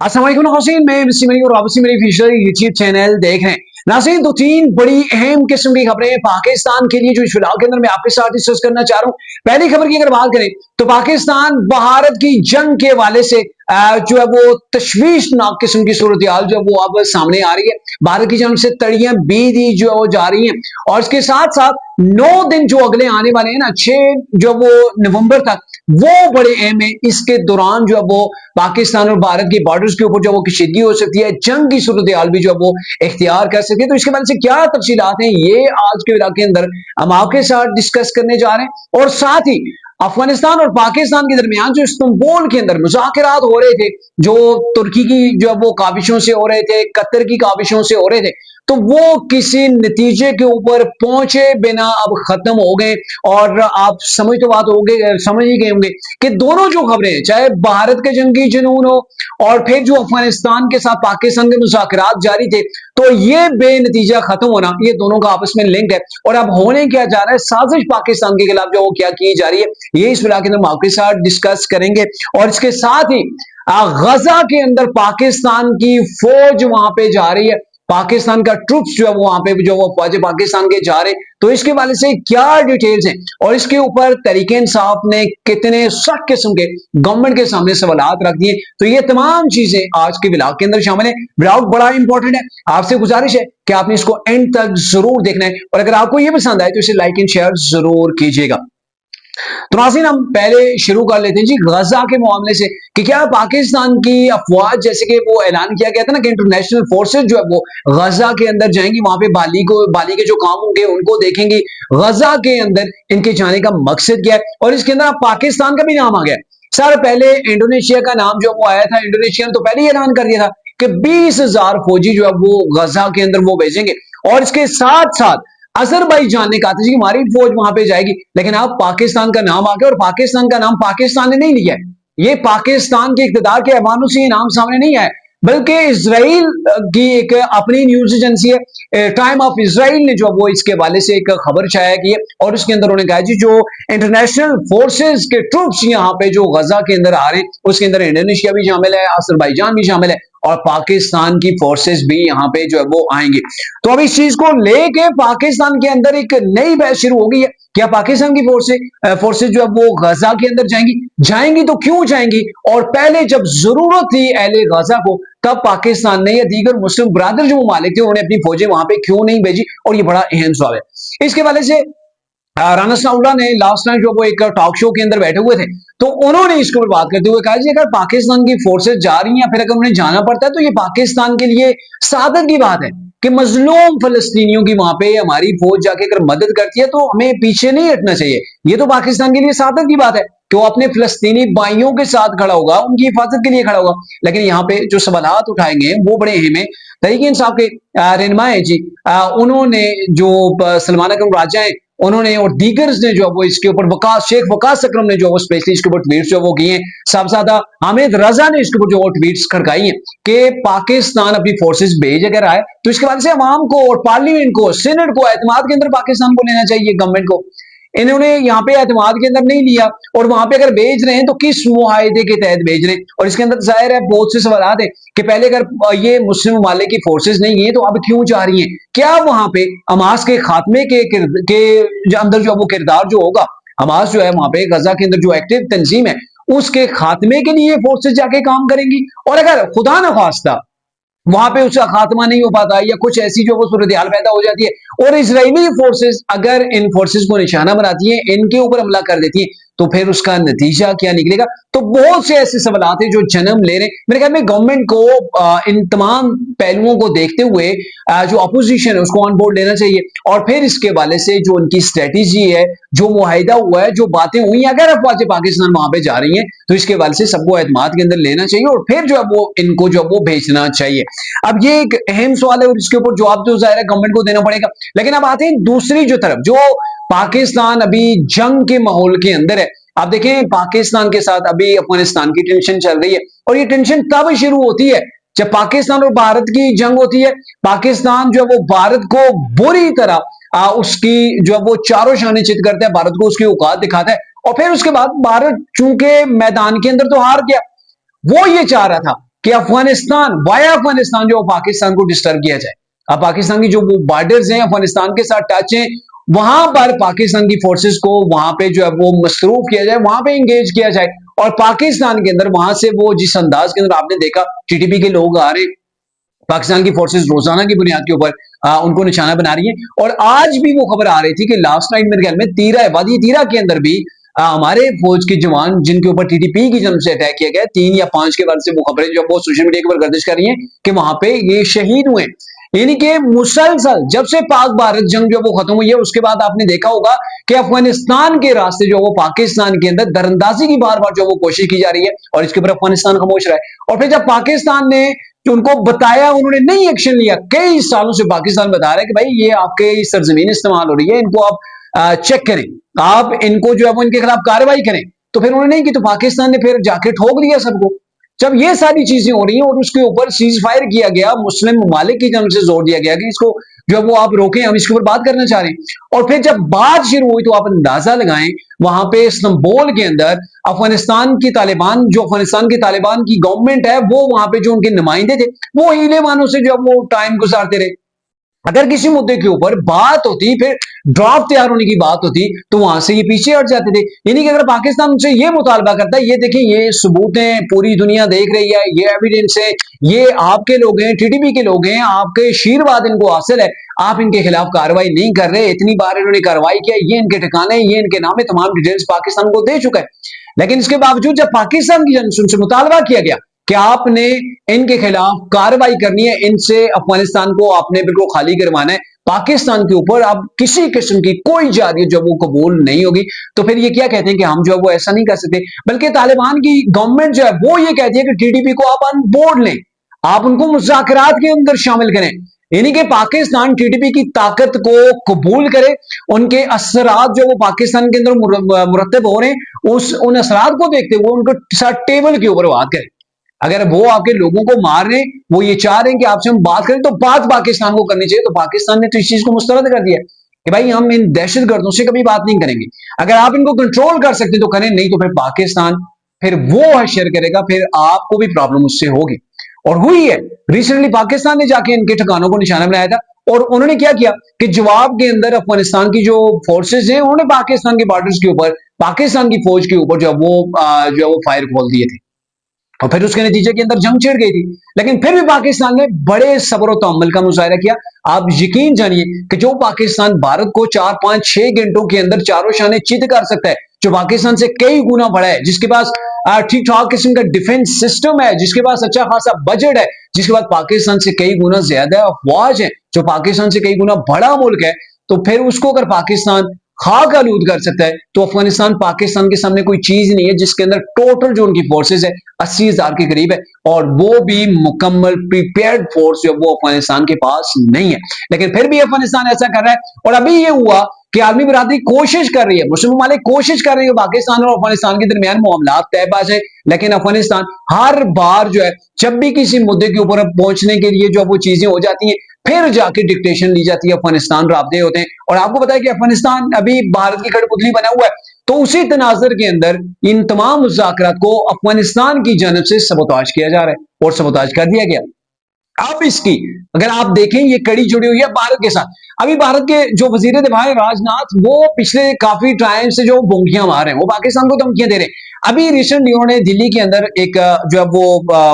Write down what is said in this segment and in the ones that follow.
अस्सलाम वालेकुम नाज़रीन, मैं मिस्टर मनी और वापसी मेरी फिशर यूट्यूब चैनल देख रहे हैं। नाज़रीन, दो तीन बड़ी अहम किस्म की खबरें पाकिस्तान के लिए जो इस फिलहाल के अंदर मैं आपके साथ डिस्कस करना चाह रहा हूँ। पहली खबर की अगर बात करें तो पाकिस्तान भारत की जंग के हवाले से जो है वो तशवीशनाक किस्म की सूरत हाल जो है वो अब सामने आ रही है। भारत की जंग से तड़ियां बीदी जो है वो जा रही हैं और इसके साथ साथ 9 दिन जो अगले आने वाले हैं ना, 6 जो वो नवंबर तक, वो बड़े अहम है। इसके दौरान जो है वो पाकिस्तान और भारत की बॉर्डर्स के ऊपर जो वो कशीदगी हो सकती है, जंग की सूरत हाल भी जो है वो इख्तियार कर सकती है। तो इसके बारे में क्या तफसीलात हैं, ये आज के इलाके के अंदर हम आपके साथ डिस्कस करने जा रहे हैं। और साथ ही अफगानिस्तान और पाकिस्तान के दरमियान जो इस्तांबुल के अंदर मुज़ाकरात हो रहे थे, जो तुर्की की जो है वो काविशों से हो रहे थे, कतर की काविशों से हो रहे थे, तो वो किसी नतीजे के ऊपर पहुंचे बिना अब खत्म हो गए। और आप समझ तो बात हो गए, समझ ही गए होंगे कि दोनों जो खबरें, चाहे भारत के जंगी जुनून हो और फिर जो अफगानिस्तान के साथ पाकिस्तान के मुज़ाकरात जारी थे, तो ये बेनतीजा खत्म होना, ये दोनों का आपस में लिंक है। और अब होने क्या जा रहा है, साजिश पाकिस्तान के खिलाफ जो वो क्या की जा रही है, ये इस फिलहाल के अंदर आपके साथ डिस्कस करेंगे। और इसके साथ ही गजा के अंदर पाकिस्तान की फौज वहां पे जा रही है, पाकिस्तान का ट्रूप्स जो है वो वहां पे जो वो फौज पाकिस्तान के जा रहे, तो इसके बारे से क्या डिटेल्स हैं और इसके ऊपर तरीके इंसाफ ने कितने सख्त किस्म के गवर्नमेंट के सामने सवालात रख दिए, तो ये तमाम चीजें आज के ब्लॉग के अंदर शामिल है। ब्लॉग बड़ा इंपॉर्टेंट है, आपसे गुजारिश है कि आपने इसको एंड तक जरूर देखना है और अगर आपको ये पसंद आए तो इसे लाइक एंड शेयर जरूर कीजिएगा। तो नाज़रीन, हम पहले शुरू कर लेते हैं जी गजा के मामले से कि क्या पाकिस्तान की अफवाज, जैसे कि वो ऐलान किया गया था ना कि इंटरनेशनल फोर्सेज जो है वो गजा के अंदर जाएंगी, वहां पे बाली के जो काम होंगे उनको देखेंगे। गजा के अंदर इनके जाने का मकसद क्या है और इसके अंदर पाकिस्तान का भी नाम आ गया। सर, पहले इंडोनेशिया का नाम जो वो आया था, इंडोनेशिया ने तो पहले ही ऐलान कर दिया था कि 20,000 फौजी जो है वो गजा के अंदर वो भेजेंगे। और इसके साथ साथ अजरबैजान ने कहा था कि हमारी फौज वहां पे जाएगी, लेकिन अब पाकिस्तान का नाम आ गया और पाकिस्तान का नाम पाकिस्तान ने नहीं लिया है, ये पाकिस्तान के इक़्तिदार के ऐवानों से ये नाम सामने नहीं आया, बल्कि इसराइल की एक अपनी न्यूज एजेंसी है टाइम ऑफ इसराइल ने जो वो इसके हवाले से एक खबर छाया की है और उसके अंदर उन्होंने कहा जी जो इंटरनेशनल फोर्सेस के ट्रूप्स यहाँ पे जो गजा के अंदर आ रहे हैं, उसके अंदर इंडोनेशिया भी शामिल है, अजरबैजान भी शामिल है और पाकिस्तान की फोर्सेस भी यहाँ पे जो है वो आएंगे। तो अब इस चीज को लेके पाकिस्तान के अंदर एक नई बहस शुरू हो गई है। क्या पाकिस्तान की फोर्सेस जो है वो गजा के अंदर जाएंगी तो क्यों जाएंगी, और पहले जब जरूरत थी अहले गजा को तब पाकिस्तान ने या दीगर मुस्लिम ब्रादर जो ममालिक थे उन्होंने अपनी फौजें वहां पे क्यों नहीं भेजी, और ये बड़ा अहम सवाल है। इसके हवाले से राना सनाउल्लाह ने लास्ट टाइम जो वो एक टॉक शो के अंदर बैठे हुए थे, तो उन्होंने इसके ऊपर बात करते हुए कहा जी अगर पाकिस्तान की फोर्सेस जा रही हैं या फिर अगर उन्हें जाना पड़ता है तो ये पाकिस्तान के लिए सादत की बात है कि मजलूम फलस्तीनियों की वहां पे हमारी फौज जाके अगर मदद करती है तो हमें पीछे नहीं हटना चाहिए। ये तो पाकिस्तान के लिए सादत की बात है कि वो अपने फलस्तीनी भाइयों के साथ खड़ा होगा, उनकी हिफाजत के लिए खड़ा होगा। लेकिन यहाँ पे जो सवालात उठाएंगे वो बड़े अहम है। तहरीक इंसाफ के रहनुमा है जी, उन्होंने जो सलमान अकरम राजा है उन्होंने और दीगर्स ने जो वो इसके ऊपर शेख वकास अकरम ने जो वो स्पेशली इसके ऊपर ट्वीट्स जो वो किए हैं, साहबजादा हामिद रजा ने इसके ऊपर जो वो ट्वीट्स खड़काई हैं कि पाकिस्तान अपनी फोर्सेस भेज अगर आए तो इसके बाद से अवाम को और पार्लियामेंट को, सेनेट को एतमाद के अंदर पाकिस्तान को लेना चाहिए, गवर्नमेंट को। इन्होंने यहाँ पे एतमाद के अंदर नहीं लिया और वहां पे अगर भेज रहे हैं तो किस मुआहदे के तहत भेज रहे हैं, और इसके अंदर जाहिर है बहुत से सवाल है कि पहले अगर ये मुस्लिम ममालिक की फोर्सेस नहीं है तो अब क्यों जा रही हैं। क्या वहां पे हमास के खात्मे के अंदर जो वो किरदार जो होगा, हमास जो है वहां पे गजा के अंदर जो एक्टिव तंजीम है उसके खात्मे के लिए फोर्सेस जाके काम करेंगी, और अगर खुदा न खास्ता वहां पे उसका खात्मा नहीं हो पाता या कुछ ऐसी जो वो सूरत हाल पैदा हो जाती है और इजरायली फोर्सेस अगर इन फोर्सेस को निशाना बनाती है, इनके ऊपर हमला कर देती है, तो फिर उसका नतीजा क्या निकलेगा। तो बहुत से ऐसे सवाल हैं जो जन्म ले रहे हैं। मेरे ख्याल में गवर्नमेंट को इन तमाम पहलुओं को देखते हुए जो अपोजिशन है उसको ऑन बोर्ड लेना चाहिए और फिर इसके हवाले से जो उनकी स्ट्रेटेजी है, जो मुआहिदा हुआ है, जो बातें हुई, अगर अफवाज पाकिस्तान वहां पे जा रही हैं तो इसके हवाले से सबको एतमाद के अंदर लेना चाहिए और फिर जो है वो इनको जो है वो भेजना चाहिए। अब ये एक अहम सवाल है और इसके ऊपर जवाब तो जाहिर है गवर्नमेंट को देना पड़ेगा। लेकिन अब आते हैं दूसरी जो तरफ, जो पाकिस्तान अभी जंग के माहौल के अंदर है। आप देखें पाकिस्तान के साथ अभी अफगानिस्तान की टेंशन चल रही है और ये टेंशन तब शुरू होती है जब पाकिस्तान और भारत की जंग होती है। पाकिस्तान जो है वो भारत को बुरी तरह उसकी जो है वो चारों शाने चित करता है, भारत को उसकी औकात दिखाता है और फिर उसके बाद भारत चूंकि मैदान के अंदर तो हार गया, वो ये चाह रहा था कि अफगानिस्तान वाया अफगानिस्तान जो पाकिस्तान को डिस्टर्ब किया जाए। अब पाकिस्तान की जो वो बॉर्डर्स हैं अफगानिस्तान के साथ टच हैं, वहां पर पाकिस्तान की फोर्सेस को वहां पे जो है वो मसरूफ किया जाए, वहां पे इंगेज किया जाए। और पाकिस्तान के अंदर वहां से वो जिस अंदाज के अंदर आपने देखा टीटीपी के लोग आ रहे, पाकिस्तान की फोर्सेस रोजाना की बुनियाद के ऊपर उनको निशाना बना रही है। और आज भी वो खबर आ रही थी कि लास्ट नाइट मेरे ख्याल में तीरा वादी तीरा के अंदर भी हमारे फौज के जवान जिनके ऊपर टीटीपी की जन्म से अटैक किया गया, 3 या 5 के बाद से वो खबरें जो वो सोशल मीडिया के ऊपर गर्दिश कर रही हैं कि वहां पे ये शहीद हुए। यानी कि मुसलसल जब से पाक भारत जंग जो वो खत्म हुई है उसके बाद आपने देखा होगा कि अफगानिस्तान के रास्ते जो वो पाकिस्तान के अंदर दरअंदाजी की बार बार जो वो कोशिश की जा रही है और इसके ऊपर अफगानिस्तान खामोश रहा है। और फिर जब पाकिस्तान ने जो उनको बताया उन्होंने नहीं एक्शन लिया। कई सालों से पाकिस्तान बता रहा है कि भाई ये आपके सरजमीन इस्तेमाल हो रही है, इनको आप चेक करें, आप इनको जो है वो इनके खिलाफ कार्रवाई करें। तो फिर उन्होंने नहीं की, तो पाकिस्तान ने फिर जाके ठोक दिया सबको। जब ये सारी चीजें हो रही हैं और उसके ऊपर सीज फायर किया गया, मुस्लिम ममालिक की तरफ से जोर दिया गया कि इसको जो है वो आप रोकें, हम इसके ऊपर बात करना चाह रहे हैं। और फिर जब बात शुरू हुई तो आप अंदाजा लगाएं वहां पे इस्तांबुल के अंदर अफगानिस्तान की तालिबान जो अफगानिस्तान की तालिबान की गवर्नमेंट है वो वहां पे जो उनके नुमाइंदे थे वो हीले मानों से जो वो टाइम गुजारते रहे। अगर किसी मुद्दे के ऊपर बात होती, फिर ड्राफ्ट तैयार होने की बात होती, तो वहां से ये पीछे हट जाते थे। यानी कि अगर पाकिस्तान उनसे ये मुतालबा करता है, ये देखें ये सबूत हैं, पूरी दुनिया देख रही है, ये एविडेंस है, ये आपके लोग हैं, टीटीपी के लोग हैं, आपके आशीर्वाद इनको हासिल है, आप इनके खिलाफ कार्रवाई नहीं कर रहे, इतनी बार इन्होंने कार्रवाई किया, ये इनके ठिकाने, ये इनके नामे तमाम डिटेल्स पाकिस्तान को दे चुका है। लेकिन इसके बावजूद जब पाकिस्तान की जनता से मुतालबा किया गया कि आपने इनके खिलाफ कार्रवाई करनी है, इनसे अफगानिस्तान को आपने बिल्कुल खाली करवाना है, पाकिस्तान के ऊपर अब किसी किस्म की कोई जारियत जो वो कबूल नहीं होगी, तो फिर ये क्या कहते हैं कि हम जो है वो ऐसा नहीं कर सकते। बल्कि तालिबान की गवर्नमेंट जो है वो ये कहती है कि टीटीपी को आप ऑन बोर्ड लें, आप उनको मुज़ाकरात के अंदर शामिल करें। यानी कि पाकिस्तान टीटीपी की ताकत को कबूल करे, उनके असरात जो वो पाकिस्तान के अंदर मुरतब हो रहे हैं उन असरात को देखते हुए उनको साथ टेबल के ऊपर बात करें। अगर वो आपके लोगों को मार रहे, वो ये चाह रहे हैं कि आपसे हम बात करें, तो बात पाकिस्तान को करनी चाहिए। तो पाकिस्तान ने तो इस चीज को मुस्तरद कर दिया कि भाई हम इन दहशतगर्दों से कभी बात नहीं करेंगे, अगर आप इनको कंट्रोल कर सकते तो करें, नहीं तो फिर पाकिस्तान फिर वो हशर करेगा, फिर आपको भी प्रॉब्लम उससे होगी। और हुई है, रिसेंटली पाकिस्तान ने जाके इनके ठिकानों को निशाना बनाया था और उन्होंने क्या किया कि जवाब के अंदर अफगानिस्तान की जो फोर्सेज हैं उन्होंने पाकिस्तान के बॉर्डर्स के ऊपर पाकिस्तान की फौज के ऊपर जो है वो फायर खोल दिए थे और फिर उसके नतीजे के अंदर जंग छिड़ गई थी। लेकिन फिर भी पाकिस्तान ने बड़े सब्र तहम्मुल का मुजाहिरा किया। आप यकीन जानिए कि जो पाकिस्तान भारत को 4, 5, 6 घंटों के अंदर चारों शाने चित कर सकता है, जो पाकिस्तान से कई गुना बड़ा है, जिसके पास ठीक ठाक किस्म का डिफेंस सिस्टम है, जिसके पास अच्छा खासा बजट है, जिसके पास पाकिस्तान से कई गुना ज्यादा अफवाज है, जो पाकिस्तान से कई गुना बड़ा मुल्क है, तो फिर उसको अगर पाकिस्तान खाक आलूद कर सकता है, तो अफगानिस्तान पाकिस्तान के सामने कोई चीज नहीं है, जिसके अंदर टोटल जो उनकी फोर्सेज है 80,000 के करीब है और वो भी मुकम्मल प्रिपेयर्ड फोर्स जो वो अफगानिस्तान के पास नहीं है। लेकिन फिर भी अफगानिस्तान ऐसा कर रहा है। और अभी ये हुआ कि आर्मी बरादरी कोशिश कर रही है, मुस्लिम ममालिक कोशिश कर रही है पाकिस्तान और अफगानिस्तान के दरमियान मामला तयबाज है, लेकिन अफगानिस्तान हर बार जो है जब भी किसी मुद्दे के ऊपर पहुंचने के लिए जो वो चीजें हो जाती हैं फिर जाके डिक्टेशन ली जाती है, अफगानिस्तान राब्ते होते हैं। और आपको पता है कि अफगानिस्तान अभी भारत की कठपुतली बना हुआ है, तो उसी तनाजर के अंदर इन तमाम मुज़ाकरात को अफगानिस्तान की जानब से सबोताज किया जा रहा है और सबोताज कर दिया गया। अब इसकी अगर आप देखें ये कड़ी जुड़ी हुई है भारत के साथ। अभी भारत के जो वजीर दिफा है राजनाथ, वो पिछले काफी टाइम से जो बोंगियां मार रहे हैं, वो पाकिस्तान को धमकियां दे रहे हैं। अभी रिसेंटली उन्होंने दिल्ली के अंदर एक जो है वो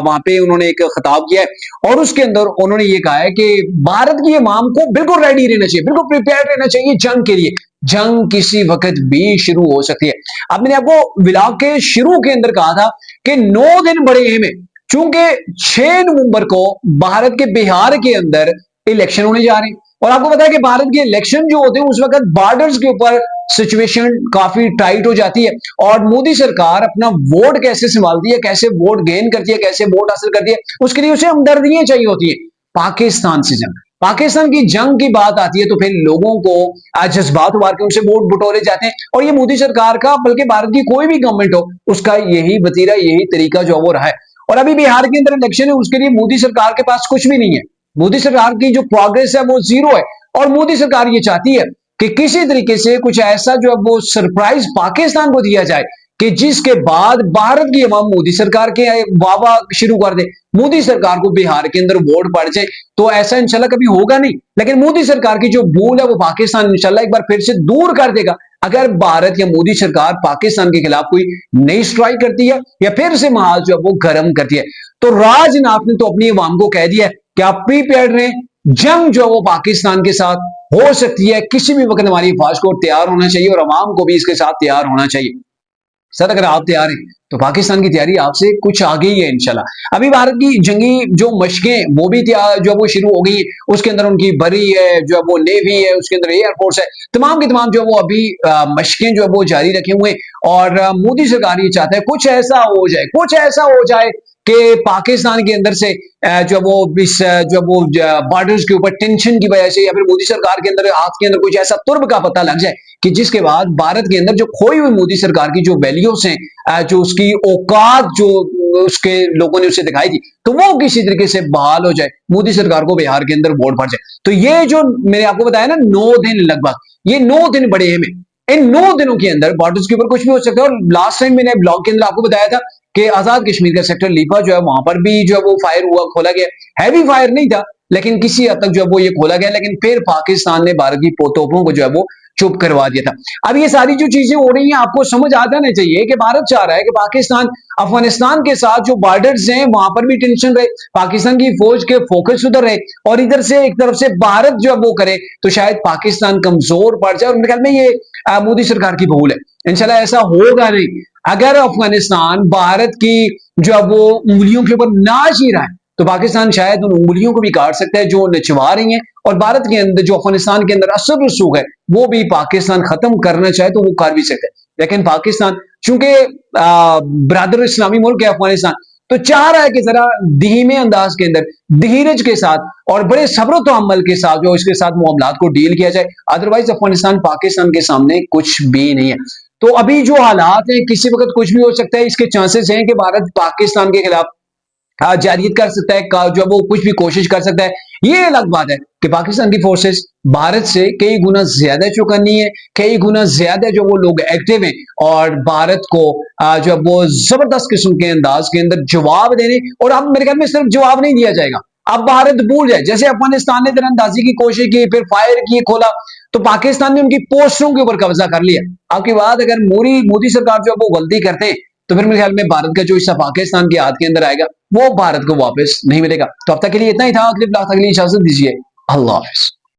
वहां पे उन्होंने एक खिताब किया है और उसके अंदर उन्होंने ये कहा है कि भारत की इमाम को बिल्कुल रेडी रहना चाहिए, बिल्कुल प्रिपेयर रहना चाहिए जंग के लिए। जंग किसी वक्त भी शुरू हो सकती है। अब मैंने आपको विलाग के शुरू के अंदर कहा था कि 9 दिन बड़े अहम है, चूंकि 6 नवंबर को भारत के बिहार के अंदर इलेक्शन होने जा रहे हैं और आपको पता है कि भारत के इलेक्शन जो होते हैं उस वक्त बॉर्डर्स के ऊपर सिचुएशन काफी टाइट हो जाती है और मोदी सरकार अपना वोट कैसे संभालती है, कैसे वोट गेन करती है, कैसे वोट हासिल करती है, उसके लिए उसे हमदर्दियां चाहिए होती है। पाकिस्तान से जंग, पाकिस्तान की जंग की बात आती है तो फिर लोगों को आज जज्बात उबार के उनसे वोट बटोरे जाते हैं और ये मोदी सरकार का, बल्कि भारत की कोई भी गवर्नमेंट हो, उसका यही वतीरा, यही तरीका जो वो रहा है। और अभी बिहार के अंदर इलेक्शन है, उसके लिए मोदी सरकार के पास कुछ भी नहीं है। मोदी सरकार की जो प्रोग्रेस है वो जीरो है और मोदी सरकार ये चाहती है कि किसी तरीके से कुछ ऐसा जो है वो सरप्राइज पाकिस्तान को दिया जाए कि जिसके बाद भारत की अवाम मोदी सरकार के वाह शुरू कर दे, मोदी सरकार को बिहार के अंदर वोट पड़ जाए, तो ऐसा इंशाल्लाह कभी होगा नहीं। लेकिन मोदी सरकार की जो भूल है वो पाकिस्तान इंशाल्लाह एक बार फिर से दूर कर देगा अगर भारत या मोदी सरकार पाकिस्तान के खिलाफ कोई नई स्ट्राइक करती है या फिर से माहौल जो है वो गर्म करती है। तो राजनाथ ने तो अपनी अवाम को कह दिया कि आप प्रीपेयर्ड रहें, जंग जो है वो पाकिस्तान के साथ हो सकती है, किसी भी वक्त हमारी फौज को तैयार होना चाहिए और अवाम को भी इसके साथ तैयार होना चाहिए। सर अगर आप तैयार हैं तो पाकिस्तान की तैयारी आपसे कुछ आगे ही है इंशाल्लाह। अभी भारत की जंगी जो मशकें वो भी जो है वो शुरू हो गई है, उसके अंदर उनकी बरी है, जो है वो नेवी है, उसके अंदर एयरफोर्स है, तमाम के तमाम जो है वो अभी मशकें जो है वो जारी रखे हुए हैं। और मोदी सरकार ये चाहता है कुछ ऐसा हो जाए, कुछ ऐसा हो जाए कि पाकिस्तान के अंदर से जो वो इस जो वो बॉर्डर्स के ऊपर टेंशन की वजह से या फिर मोदी सरकार के अंदर हाथ के अंदर कुछ ऐसा तुर्ब का पता लग जाए कि जिसके बाद भारत के अंदर जो खोई हुई मोदी सरकार की जो वैल्यूज हैं, जो उसकी औकात जो उसके लोगों ने उसे दिखाई थी, तो वो किसी तरीके से बहाल हो जाए, मोदी सरकार को बिहार के अंदर वोट पड़ जाए। तो ये जो मैंने आपको बताया ना 9 दिन लगभग, ये 9 दिन बड़े अहम है। इन 9 दिनों के अंदर बॉर्डर्स के ऊपर कुछ भी हो सकता है। और लास्ट टाइम मैंने ब्लॉग के अंदर आपको बताया था कि आजाद कश्मीर का सेक्टर लीपा जो है वहां पर भी जो है वो फायर हुआ, खोला गया। हैवी फायर नहीं था लेकिन किसी हद तक जो है वो ये खोला गया, लेकिन फिर पाकिस्तान ने भारत की तोपों को जो है वो चुप करवा दिया था। अब ये सारी जो चीजें हो रही हैं आपको समझ आ जाना चाहिए कि भारत चाह रहा है कि पाकिस्तान अफगानिस्तान के साथ जो बॉर्डर्स हैं वहां पर भी टेंशन रहे, पाकिस्तान की फौज के फोकस उधर रहे और इधर से एक तरफ से भारत जो है वो करे तो शायद पाकिस्तान कमजोर पड़ जाए। और मेरे ख्याल में ये मोदी सरकार की भूल है, इंशाल्लाह ऐसा होगा नहीं। अगर अफगानिस्तान भारत की जो है वो उंगलियों के ऊपर नाच ही रहा है तो पाकिस्तान शायद उन उंगलियों को भी काट सकता है जो नचवा रही हैं, और भारत के अंदर जो अफगानिस्तान के अंदर असर रसूख है वो भी पाकिस्तान खत्म करना चाहे तो वो कर भी सकता है। लेकिन पाकिस्तान चूंकि ब्रादर इस्लामी मुल्क है अफगानिस्तान, तो चाह रहा है कि जरा धीमे अंदाज के अंदर धीरज के साथ और बड़े सब्र तहम्मुल के साथ जो इसके साथ मामलात को डील किया जाए। अदरवाइज अफगानिस्तान पाकिस्तान के सामने कुछ भी नहीं है। तो अभी जो हालात हैं किसी वक्त कुछ भी हो सकता है, इसके चांसेस हैं कि भारत पाकिस्तान के खिलाफ जारियत कर सकता है, जो वो कुछ भी कोशिश कर सकता है। ये अलग बात है कि पाकिस्तान की फोर्सेस भारत से कई गुना ज्यादा चौकन्नी है, कई गुना ज्यादा जो वो लोग एक्टिव हैं और भारत को जो वो जबरदस्त किस्म के अंदाज के अंदर जवाब देने। और अब मेरे ख्याल में सिर्फ जवाब नहीं दिया जाएगा, अब भारत भूल जाए जैसे अफगानिस्तान ने तीरंदाजी की कोशिश की, फिर फायर की, खोला, तो पाकिस्तान ने उनकी पोस्टों के ऊपर कब्जा कर लिया। आपकी बात अगर मोदी सरकार जो है वो गलती करते हैं तो फिर मेरे ख्याल में भारत का जो हिस्सा पाकिस्तान के हाथ के अंदर आएगा वो भारत को वापस नहीं मिलेगा। तो अब तक के लिए इतना ही था, अगले ब्लॉग तक के लिए इजाजत दीजिए, अल्लाह हाफिज।